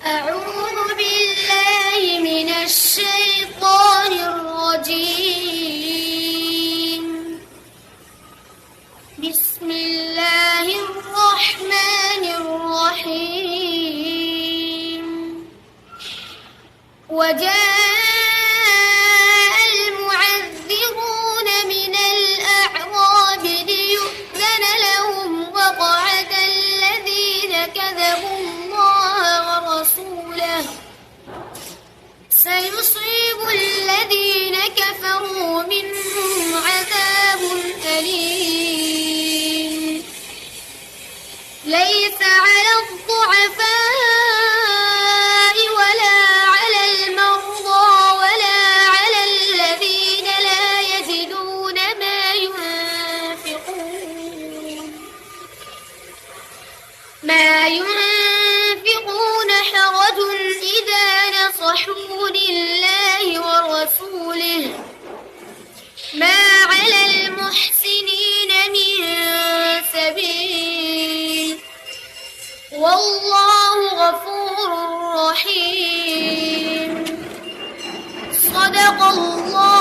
أعوذ بالله من الشيطان الرجيم. بسم الله الرحمن الرحيم. وجاء المعذرون من الأعراب ليؤذن لهم وقعد الذين كذبوا الله ورسوله سيصيب الذين كفروا منهم عذاب أليم. ليس على الضعفاء ولا على المرضى ولا على الذين لا يجدون ما ينفقون حرج إذا نصحوا لله ورسوله ما على المحسنين من سبيل والله غفور رحيم. صدق الله